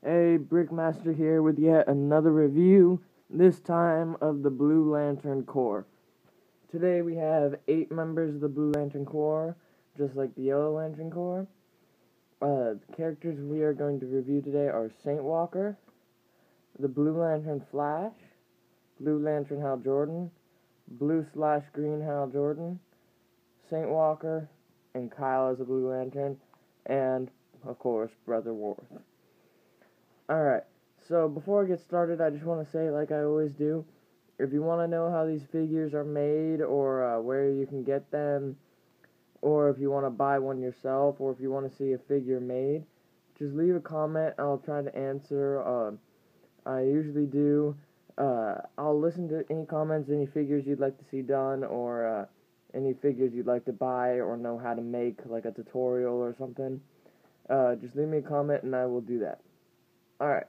Hey, Brickmaster here with yet another review, this time of the Blue Lantern Corps. Today we have 8 members of the Blue Lantern Corps, just like the Yellow Lantern Corps. The characters we are going to review today are Saint Walker, the Blue Lantern Flash, Blue Lantern Hal Jordan, Blue/Green Hal Jordan, Saint Walker, and Kyle as a Blue Lantern, and, of course, Brother Worth. Alright, so before I get started, I just want to say, like I always do, if you want to know how these figures are made, or where you can get them, or if you want to buy one yourself, or if you want to see a figure made, just leave a comment. I'll try to answer. I usually do. I'll listen to any comments, any figures you'd like to see done, or any figures you'd like to buy or know how to make, like a tutorial or something. Just leave me a comment and I will do that. Alright,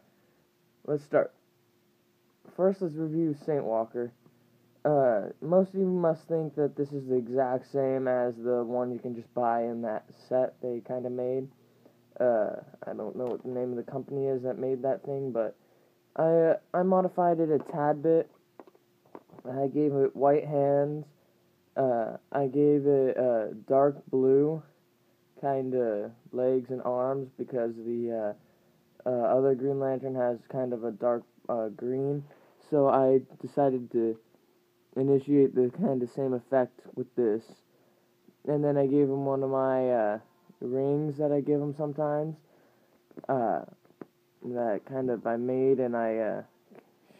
let's start. First, let's review Saint Walker. Most of you must think that this is the exact same as the one you can just buy in that set they kind of made. I don't know what the name of the company is that made that thing, but I modified it a tad bit. I gave it white hands. I gave it dark blue kind of legs and arms because the other Green Lantern has kind of a dark green, so I decided to initiate the kind of same effect with this. And then I gave him one of my rings that I give him sometimes, that kind of I made, and I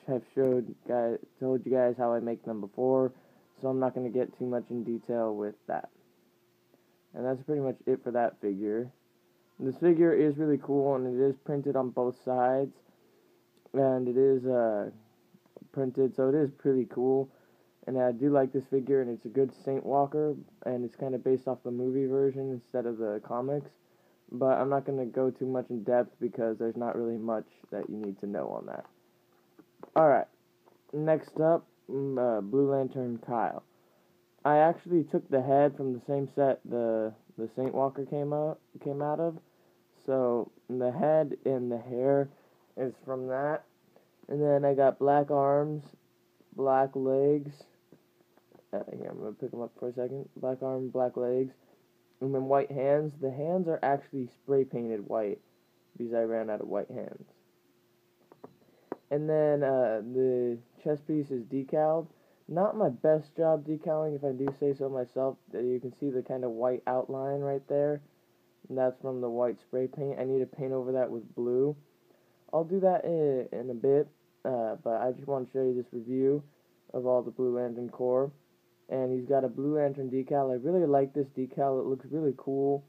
have told you guys how I make them before, so I'm not going to get too much in detail with that. And that's pretty much it for that figure. This figure is really cool, and it is printed on both sides, and it is printed, so it is pretty cool. And I do like this figure, and it's a good Saint Walker, and it's kind of based off the movie version instead of the comics. But I'm not going to go too much in depth because there's not really much that you need to know on that. Alright, next up, Blue Lantern Kyle. I actually took the head from the same set the Saint Walker came out of. So the head and the hair is from that. And then I got black arms, black legs. Here, I'm going to pick them up for a second. Black arm, black legs. And then white hands. The hands are actually spray painted white because I ran out of white hands. And then the chest piece is decaled. Not my best job decaling, if I do say so myself. You can see the kind of white outline right there. And that's from the white spray paint. I need to paint over that with blue. I'll do that in a bit, but I just want to show you this review of all the Blue Lantern Corps. And he's got a Blue Lantern decal. I really like this decal. It looks really cool.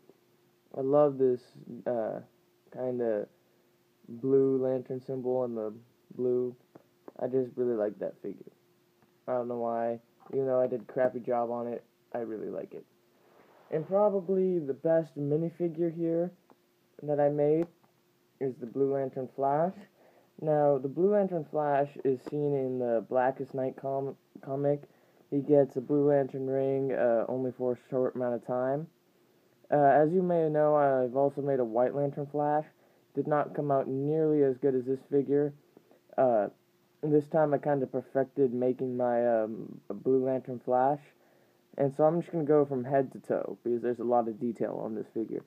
I love this kind of blue lantern symbol and the blue. I just really like that figure. I don't know why. Even though I did a crappy job on it, I really like it. And probably the best minifigure here that I made is the Blue Lantern Flash. Now, the Blue Lantern Flash is seen in the Blackest Night comic. He gets a Blue Lantern ring only for a short amount of time. As you may know, I've also made a White Lantern Flash. Did not come out nearly as good as this figure. This time I kind of perfected making my Blue Lantern Flash. And so I'm just going to go from head to toe because there's a lot of detail on this figure.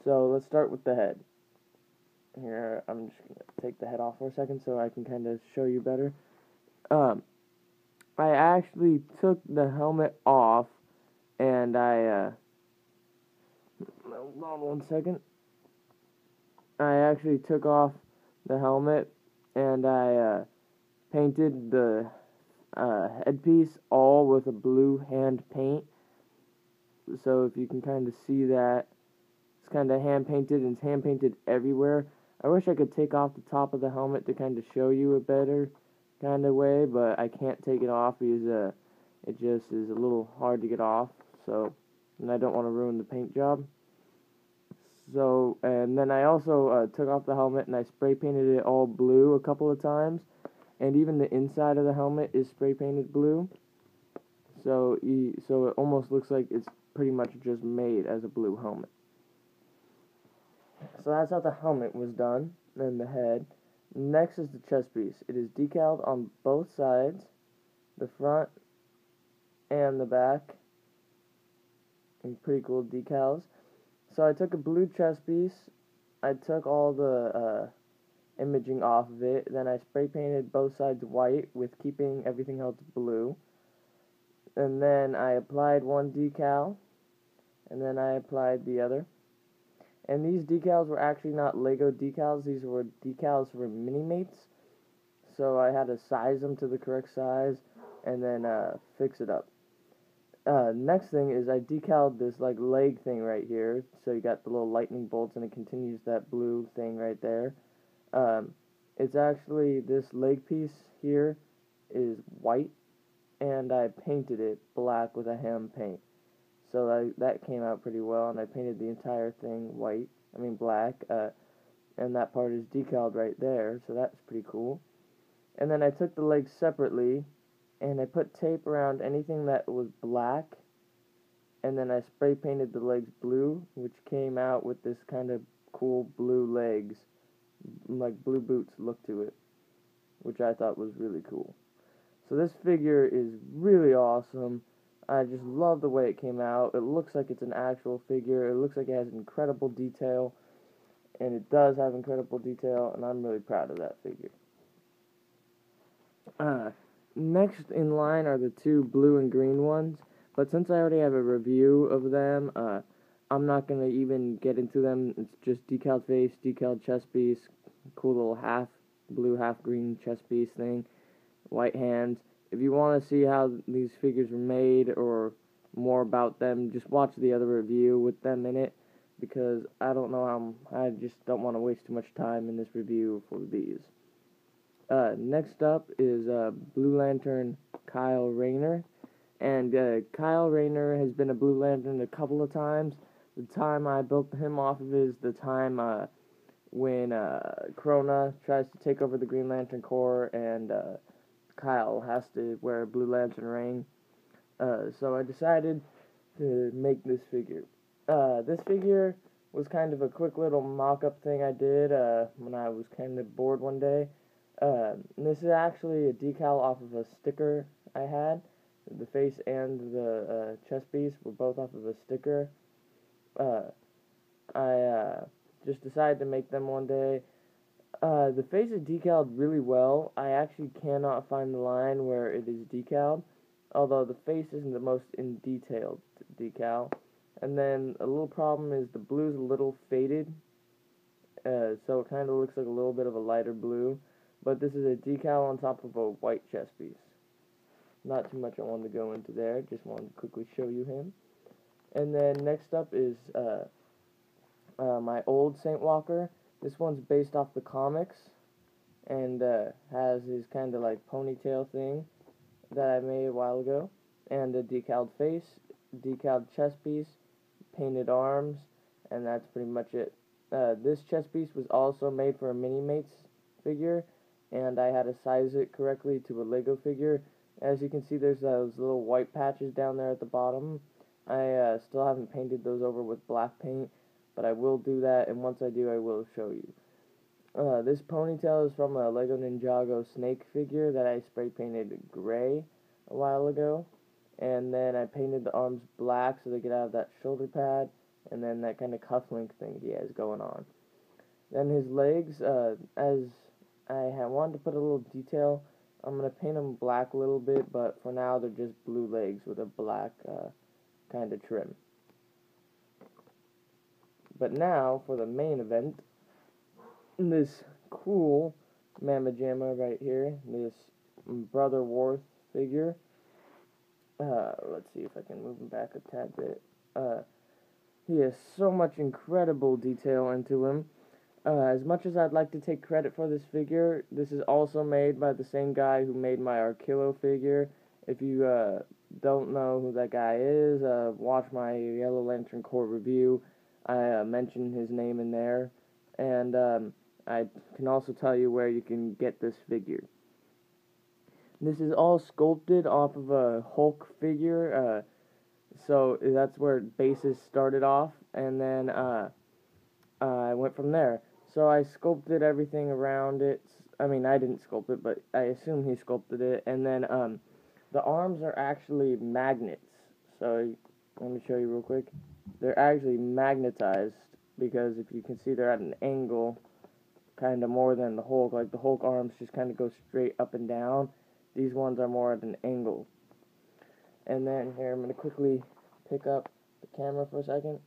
So let's start with the head. Here, I'm just going to take the head off for a second so I can kind of show you better. I actually took the helmet off, and hold on one second. I actually took off the helmet, and I painted the headpiece all with a blue hand paint. So if you can kind of see that, it's kind of hand painted, and it's hand painted everywhere. I wish I could take off the top of the helmet to kind of show you a better kind of way, but I can't take it off because it just is a little hard to get off. So, and I don't want to ruin the paint job. So, and then I also took off the helmet and I spray painted it all blue a couple of times, and even the inside of the helmet is spray painted blue. So it almost looks like it's pretty much just made as a blue helmet. So that's how the helmet was done. and the head. Next is the chest piece. It is decaled on both sides, the front and the back, and pretty cool decals. So I took a blue chest piece, I took all the imaging off of it, then I spray painted both sides white with keeping everything else blue, and then I applied one decal, and then I applied the other. And these decals were actually not Lego decals, these were decals for Mini-Mates, so I had to size them to the correct size, and then fix it up. Next thing is I decaled this like leg thing right here, so you got the little lightning bolts and it continues that blue thing right there. It's actually, this leg piece here is white, and I painted it black with a hand paint. So that came out pretty well, and I painted the entire thing black, and that part is decaled right there, so that's pretty cool. And then I took the legs separately, and I put tape around anything that was black, and then I spray painted the legs blue, which came out with this kind of cool blue legs, like blue boots look to it, which I thought was really cool. So this figure is really awesome. I just love the way it came out. It looks like it's an actual figure. It looks like it has incredible detail, and it does have incredible detail, and I'm really proud of that figure. Next in line are the two blue and green ones, but since I already have a review of them, I'm not going to even get into them. It's just decaled face, decaled chest piece, cool little half blue, half green chest piece thing, white hands. If you want to see how these figures were made or more about them, just watch the other review with them in it, because I just don't want to waste too much time in this review for these. Next up is Blue Lantern Kyle Rayner. And Kyle Rayner has been a Blue Lantern a couple of times. The time I built him off of is the time when Krona tries to take over the Green Lantern Corps, and Kyle has to wear a Blue Lantern ring. So I decided to make this figure. This figure was kind of a quick little mock-up thing I did when I was kind of bored one day. This is actually a decal off of a sticker I had. The face and the chest piece were both off of a sticker. I just decided to make them one day. The face is decaled really well. I actually cannot find the line where it is decaled, although the face isn't the most in detailed decal. And then a little problem is the blue's a little faded, so it kind of looks like a little bit of a lighter blue. But this is a decal on top of a white chest piece. Not too much I wanted to go into there, just wanted to quickly show you him. And then next up is my old Saint Walker. This one's based off the comics, and has his kind of like ponytail thing that I made a while ago, and a decaled face, decaled chest piece, painted arms, and that's pretty much it. This chest piece was also made for a Mini-Mates figure, and I had to size it correctly to a Lego figure. As you can see, there's those little white patches down there at the bottom. I still haven't painted those over with black paint, but I will do that, and once I do, I will show you. This ponytail is from a Lego Ninjago snake figure that I spray painted gray a while ago, and then I painted the arms black so they could have that shoulder pad, and then that kind of cufflink thing he has going on. Then his legs, as I wanted to put a little detail, I'm going to paint them black a little bit, but for now they're just blue legs with a black kind of trim. But now, for the main event, this cool Mamma Jamma right here, this Brother Worth figure. Let's see if I can move him back a tad bit. He has so much incredible detail into him. As much as I'd like to take credit for this figure, this is also made by the same guy who made my Arkillo figure. If you don't know who that guy is, watch my Yellow Lantern Corps review. I mentioned his name in there, and I can also tell you where you can get this figure. This is all sculpted off of a Hulk figure, so that's where basis started off, and then I went from there. So I sculpted everything around it. I mean, I didn't sculpt it, but I assume he sculpted it. And then the arms are actually magnets. So let me show you real quick. They're actually magnetized because if you can see, they're at an angle, kind of more than the Hulk. Like the Hulk arms just kind of go straight up and down. These ones are more at an angle. And then here, I'm going to quickly pick up the camera for a second.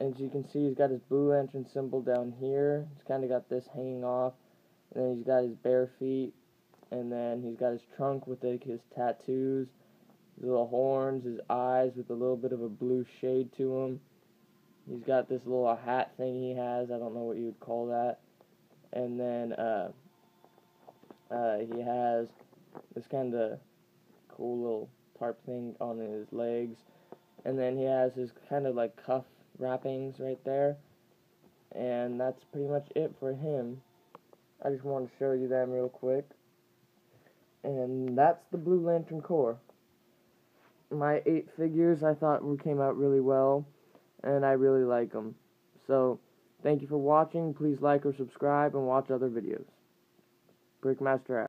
As you can see, he's got his Blue Lantern symbol down here. He's kind of got this hanging off. And then he's got his bare feet. And then he's got his trunk with like his tattoos, his little horns, his eyes with a little bit of a blue shade to him. He's got this little hat thing he has. I don't know what you would call that. And then he has this kind of cool little tarp thing on his legs. And then he has his kind of like cuff wrappings right there. And that's pretty much it for him. I just wanted to show you them real quick. And that's the Blue Lantern Corps. My 8 figures I thought came out really well, and I really like them. So, thank you for watching. Please like or subscribe and watch other videos. Brickmaster out.